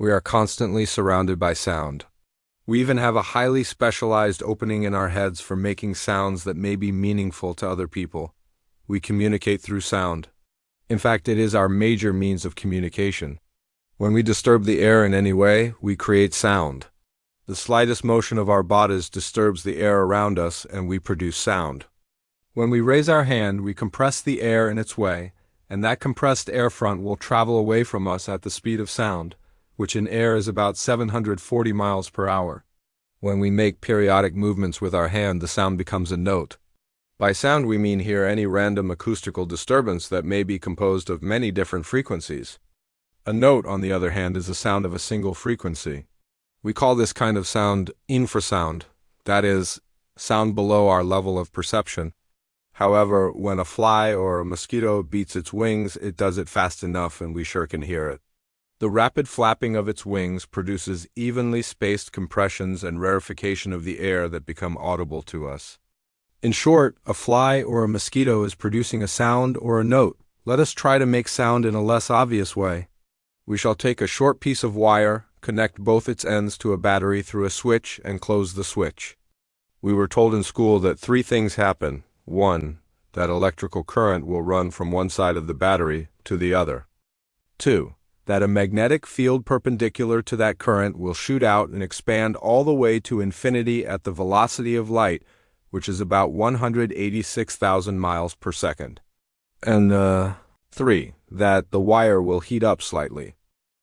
We are constantly surrounded by sound. We even have a highly specialized opening in our heads for making sounds that may be meaningful to other people. We communicate through sound. In fact, it is our major means of communication. When we disturb the air in any way, we create sound. The slightest motion of our bodies disturbs the air around us, and we produce sound. When we raise our hand, we compress the air in its way, and that compressed air front will travel away from us at the speed of sound, which in air is about 740 miles per hour. When we make periodic movements with our hand, the sound becomes a note. By sound we mean here any random acoustical disturbance that may be composed of many different frequencies. A note, on the other hand, is the sound of a single frequency. We call this kind of sound infrasound, that is, sound below our level of perception. However, when a fly or a mosquito beats its wings, it does it fast enough and we sure can hear it. The rapid flapping of its wings produces evenly spaced compressions and rarefication of the air that become audible to us. In short, a fly or a mosquito is producing a sound or a note. Let us try to make sound in a less obvious way. We shall take a short piece of wire, connect both its ends to a battery through a switch, and close the switch. We were told in school that three things happen. 1. That electrical current will run from one side of the battery to the other. 2. That a magnetic field perpendicular to that current will shoot out and expand all the way to infinity at the velocity of light, which is about 186,000 miles per second. And 3. That the wire will heat up slightly.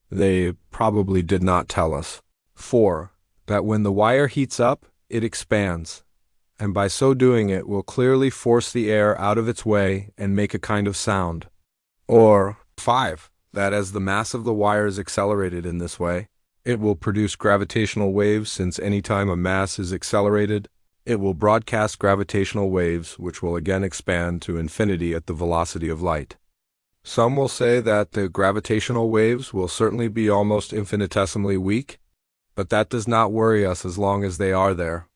They probably did not tell us. 4. That when the wire heats up, it expands, and by so doing it will clearly force the air out of its way and make a kind of sound. Or 5. That as the mass of the wire is accelerated in this way, it will produce gravitational waves, since any time a mass is accelerated, it will broadcast gravitational waves which will again expand to infinity at the velocity of light. Some will say that the gravitational waves will certainly be almost infinitesimally weak, but that does not worry us as long as they are there.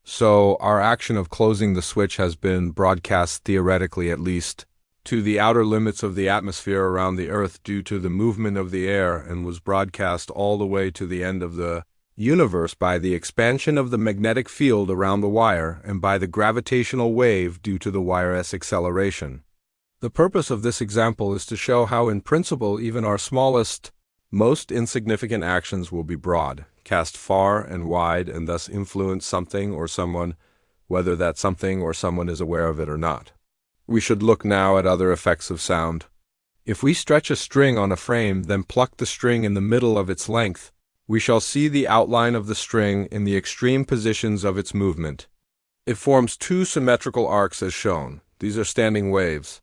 So our action of closing the switch has been broadcast, theoretically at least, to the outer limits of the atmosphere around the Earth due to the movement of the air, and was broadcast all the way to the end of the universe by the expansion of the magnetic field around the wire and by the gravitational wave due to the wire's acceleration. The purpose of this example is to show how in principle even our smallest, most insignificant actions will be broad, cast far and wide, and thus influence something or someone, whether that something or someone is aware of it or not. We should look now at other effects of sound. If we stretch a string on a frame, then pluck the string in the middle of its length, we shall see the outline of the string in the extreme positions of its movement. It forms two symmetrical arcs as shown. These are standing waves.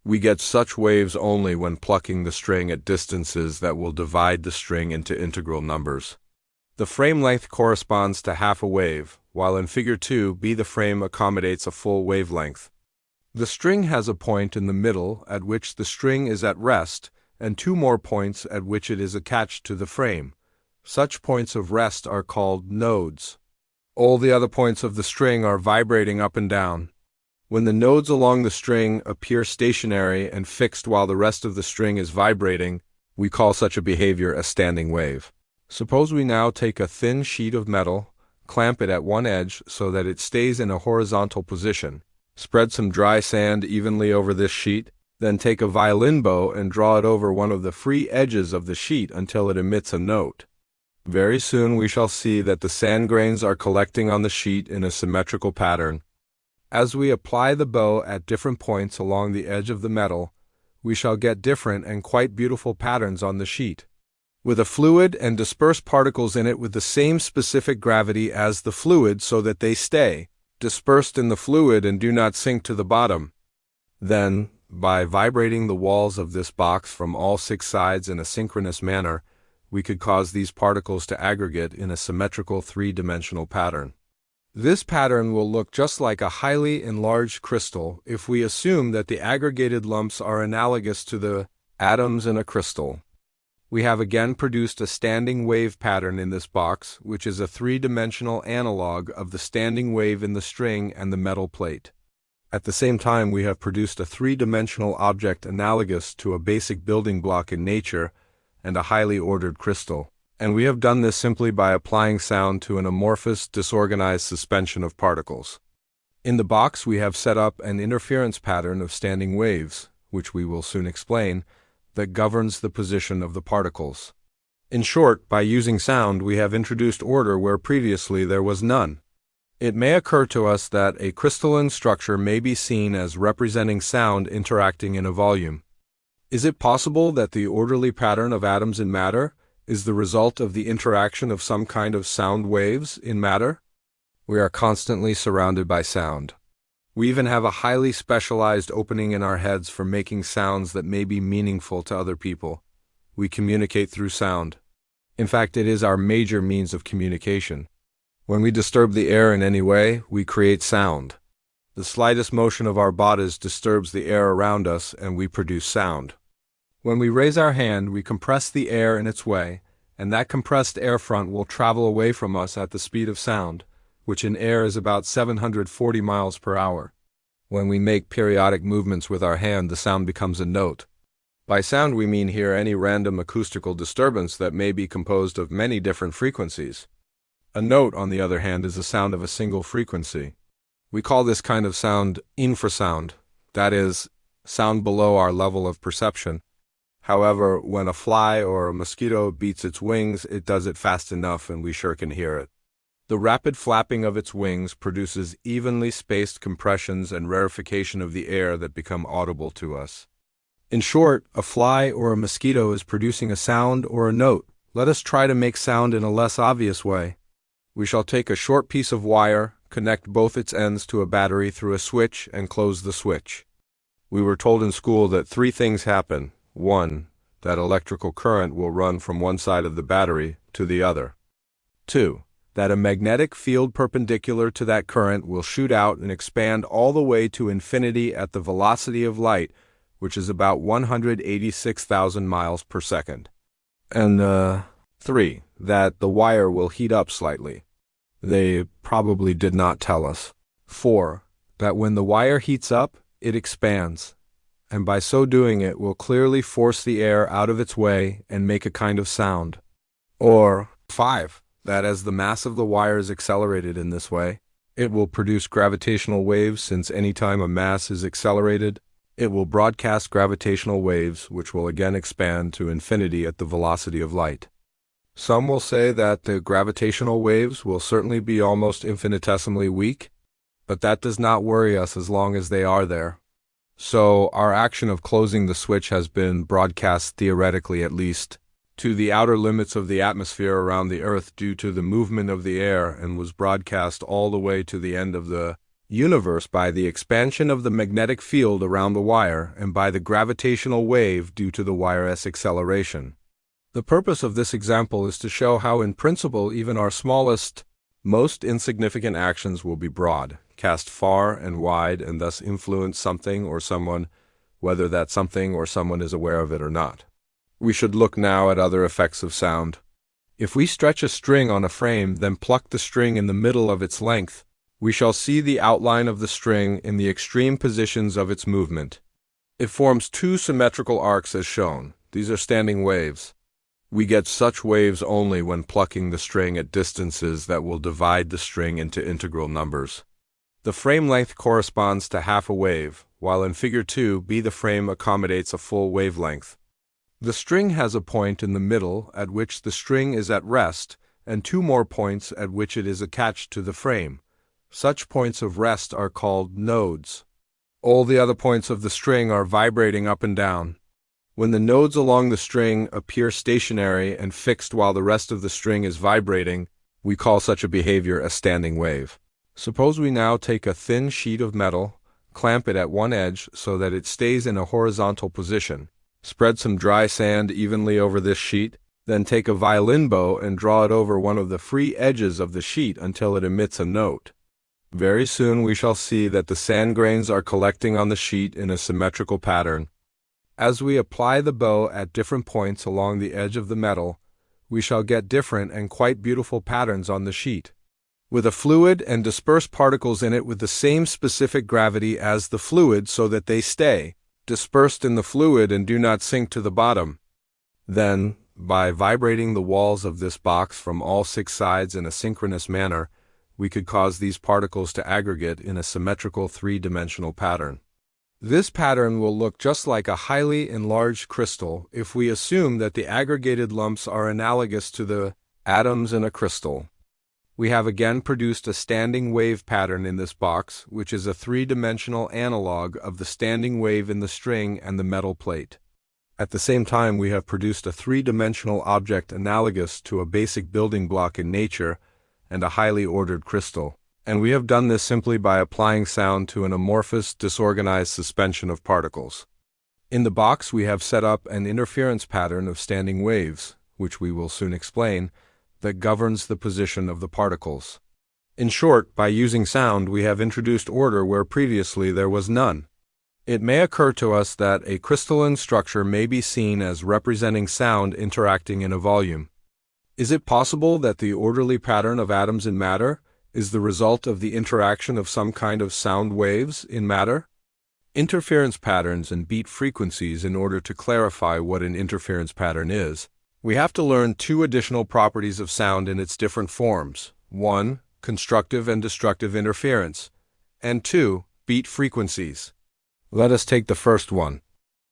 We get such waves only when plucking the string at distances that will divide the string into integral numbers. The frame length corresponds to half a wave, while in Figure 2b the frame accommodates a full wavelength. The string has a point in the middle at which the string is at rest, and two more points at which it is attached to the frame. Such points of rest are called nodes. All the other points of the string are vibrating up and down. When the nodes along the string appear stationary and fixed while the rest of the string is vibrating, we call such a behavior a standing wave. Suppose we now take a thin sheet of metal, clamp it at one edge so that it stays in a horizontal position. Spread some dry sand evenly over this sheet, then take a violin bow and draw it over one of the free edges of the sheet until it emits a note. Very soon we shall see that the sand grains are collecting on the sheet in a symmetrical pattern. As we apply the bow at different points along the edge of the metal, we shall get different and quite beautiful patterns on the sheet. With a fluid and disperse particles in it with the same specific gravity as the fluid so that they stay dispersed in the fluid and do not sink to the bottom. Then, by vibrating the walls of this box from all 6 sides in a synchronous manner, we could cause these particles to aggregate in a symmetrical 3-dimensional pattern. This pattern will look just like a highly enlarged crystal if we assume that the aggregated lumps are analogous to the atoms in a crystal. We have again produced a standing wave pattern in this box, which is a 3-dimensional analog of the standing wave in the string and the metal plate. At the same time, we have produced a 3-dimensional object analogous to a basic building block in nature and a highly ordered crystal. And we have done this simply by applying sound to an amorphous, disorganized suspension of particles. In the box, we have set up an interference pattern of standing waves, which we will soon explain, that governs the position of the particles. In short, by using sound, we have introduced order where previously there was none. It may occur to us that a crystalline structure may be seen as representing sound interacting in a volume. Is it possible that the orderly pattern of atoms in matter is the result of the interaction of some kind of sound waves in matter? We are constantly surrounded by sound. We even have a highly specialized opening in our heads for making sounds that may be meaningful to other people. We communicate through sound. In fact, it is our major means of communication. When we disturb the air in any way, we create sound. The slightest motion of our bodies disturbs the air around us, and we produce sound. When we raise our hand, we compress the air in its way, and that compressed air front will travel away from us at the speed of sound, which in air is about 740 miles per hour. When we make periodic movements with our hand, the sound becomes a note. By sound we mean here any random acoustical disturbance that may be composed of many different frequencies. A note, on the other hand, is the sound of a single frequency. We call this kind of sound infrasound, that is, sound below our level of perception. However, when a fly or a mosquito beats its wings, it does it fast enough and we sure can hear it. The rapid flapping of its wings produces evenly spaced compressions and rarefication of the air that become audible to us. In short, a fly or a mosquito is producing a sound or a note. Let us try to make sound in a less obvious way. We shall take a short piece of wire, connect both its ends to a battery through a switch, and close the switch. We were told in school that three things happen. 1. That electrical current will run from one side of the battery to the other. 2. That a magnetic field perpendicular to that current will shoot out and expand all the way to infinity at the velocity of light, which is about 186,000 miles per second. And 3. That the wire will heat up slightly. They probably did not tell us. 4. That when the wire heats up, it expands, and by so doing it will clearly force the air out of its way and make a kind of sound. Or 5. That as the mass of the wire is accelerated in this way, it will produce gravitational waves, since any time a mass is accelerated, it will broadcast gravitational waves which will again expand to infinity at the velocity of light. Some will say that the gravitational waves will certainly be almost infinitesimally weak, but that does not worry us as long as they are there. So our action of closing the switch has been broadcast, theoretically at least, to the outer limits of the atmosphere around the Earth due to the movement of the air, and was broadcast all the way to the end of the universe by the expansion of the magnetic field around the wire and by the gravitational wave due to the wire's acceleration. The purpose of this example is to show how in principle even our smallest, most insignificant actions will be broad, cast far and wide, and thus influence something or someone, whether that something or someone is aware of it or not. We should look now at other effects of sound. If we stretch a string on a frame, then pluck the string in the middle of its length, we shall see the outline of the string in the extreme positions of its movement. It forms two symmetrical arcs as shown. These are standing waves. We get such waves only when plucking the string at distances that will divide the string into integral numbers. The frame length corresponds to half a wave, while in Figure 2b the frame accommodates a full wavelength. The string has a point in the middle at which the string is at rest, and two more points at which it is attached to the frame. Such points of rest are called nodes. All the other points of the string are vibrating up and down. When the nodes along the string appear stationary and fixed while the rest of the string is vibrating, we call such a behavior a standing wave. Suppose we now take a thin sheet of metal, clamp it at one edge so that it stays in a horizontal position. Spread some dry sand evenly over this sheet, then take a violin bow and draw it over one of the free edges of the sheet until it emits a note. Very soon we shall see that the sand grains are collecting on the sheet in a symmetrical pattern. As we apply the bow at different points along the edge of the metal, we shall get different and quite beautiful patterns on the sheet, with a fluid and disperse particles in it with the same specific gravity as the fluid so that they stay dispersed in the fluid and do not sink to the bottom. Then, By vibrating the walls of this box from all 6 sides in a synchronous manner, we could cause these particles to aggregate in a symmetrical 3-dimensional pattern. This pattern will look just like a highly enlarged crystal if we assume that the aggregated lumps are analogous to the atoms in a crystal. We have again produced a standing wave pattern in this box, which is a 3-dimensional analog of the standing wave in the string and the metal plate. At the same time, we have produced a 3-dimensional object analogous to a basic building block in nature and a highly ordered crystal. And we have done this simply by applying sound to an amorphous, disorganized suspension of particles. In the box, we have set up an interference pattern of standing waves, which we will soon explain, that governs the position of the particles. In short, by using sound, we have introduced order where previously there was none. It may occur to us that a crystalline structure may be seen as representing sound interacting in a volume. Is it possible that the orderly pattern of atoms in matter is the result of the interaction of some kind of sound waves in matter? Interference patterns and beat frequencies. In order to clarify what an interference pattern is, we have to learn 2 additional properties of sound in its different forms. 1. Constructive and destructive interference. And 2. Beat frequencies. Let us take the first one.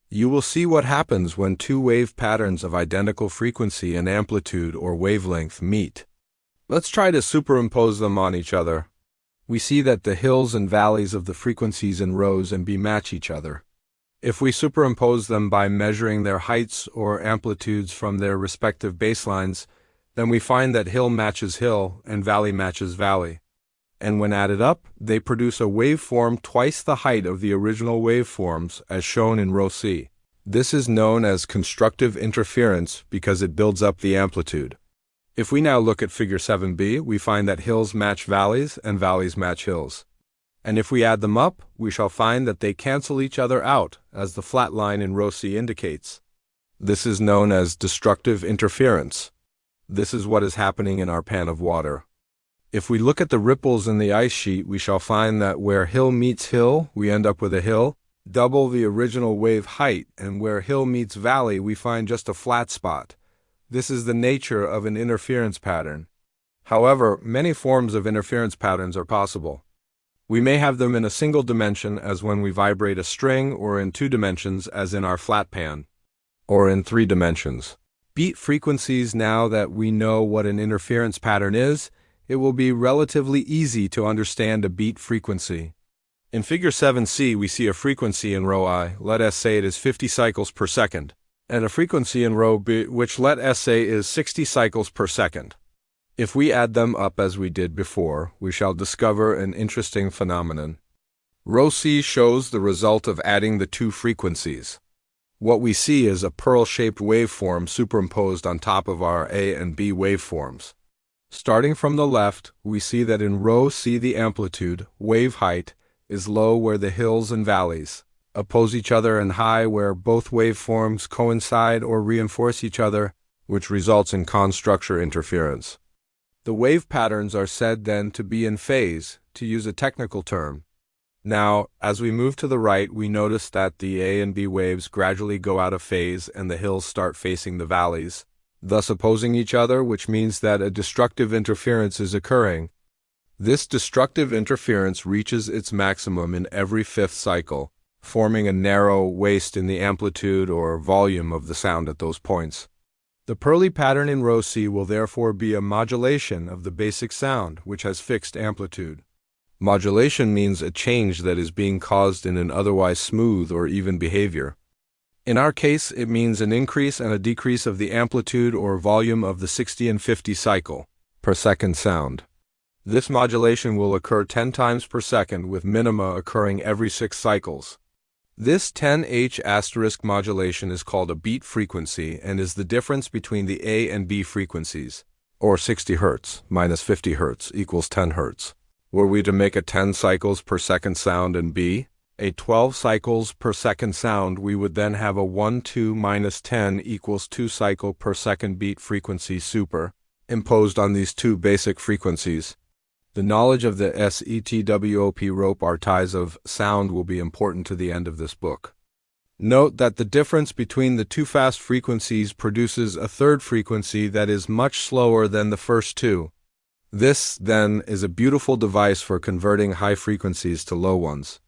You will see what happens when 2 wave patterns of identical frequency and amplitude or wavelength meet. Let's try to superimpose them on each other. We see that the hills and valleys of the frequencies in rows and B match each other. If we superimpose them by measuring their heights or amplitudes from their respective baselines, then we find that hill matches hill and valley matches valley. And when added up, they produce a waveform twice the height of the original waveforms, as shown in row C. This is known as constructive interference because it builds up the amplitude. If we now look at figure 7b, we find that hills match valleys and valleys match hills. And if we add them up, we shall find that they cancel each other out, as the flat line in row C indicates. This is known as destructive interference. This is what is happening in our pan of water. If we look at the ripples in the ice sheet, we shall find that where hill meets hill, we end up with a hill, double the original wave height, and where hill meets valley, we find just a flat spot. This is the nature of an interference pattern. However, many forms of interference patterns are possible. We may have them in a single dimension, as when we vibrate a string, or in 2 dimensions, as in our flat pan, or in 3 dimensions. Beat frequencies. Now that we know what an interference pattern is, it will be relatively easy to understand a beat frequency. In figure 7c, we see a frequency in row I, let us say it is 50 cycles per second, and a frequency in row B, which let us say is 60 cycles per second. If we add them up as we did before, we shall discover an interesting phenomenon. Row C shows the result of adding the 2 frequencies. What we see is a pearl-shaped waveform superimposed on top of our A and B waveforms. Starting from the left, we see that in row C the amplitude, wave height, is low where the hills and valleys oppose each other and high where both waveforms coincide or reinforce each other, which results in constructure interference. The wave patterns are said then to be in phase, to use a technical term. Now, as we move to the right, we notice that the A and B waves gradually go out of phase and the hills start facing the valleys, thus opposing each other, which means that a destructive interference is occurring. This destructive interference reaches its maximum in every 5th cycle, forming a narrow waist in the amplitude or volume of the sound at those points. The pearly pattern in row C will therefore be a modulation of the basic sound, which has fixed amplitude. Modulation means a change that is being caused in an otherwise smooth or even behavior. In our case, it means an increase and a decrease of the amplitude or volume of the 60 and 50 cycle per second sound. This modulation will occur 10 times per second, with minima occurring every 6 cycles. This 10H* modulation is called a beat frequency and is the difference between the A and B frequencies, or 60 Hz minus 50 Hz equals 10 Hz. Were we to make a 10 cycles per second sound in B, a 12 cycles per second sound, we would then have a 2 minus 10 equals 2 cycle per second beat frequency imposed on these 2 basic frequencies. The knowledge of the SETWOP rope ties of sound will be important to the end of this book. Note that the difference between the two fast frequencies produces a third frequency that is much slower than the first two. This, then, is a beautiful device for converting high frequencies to low ones.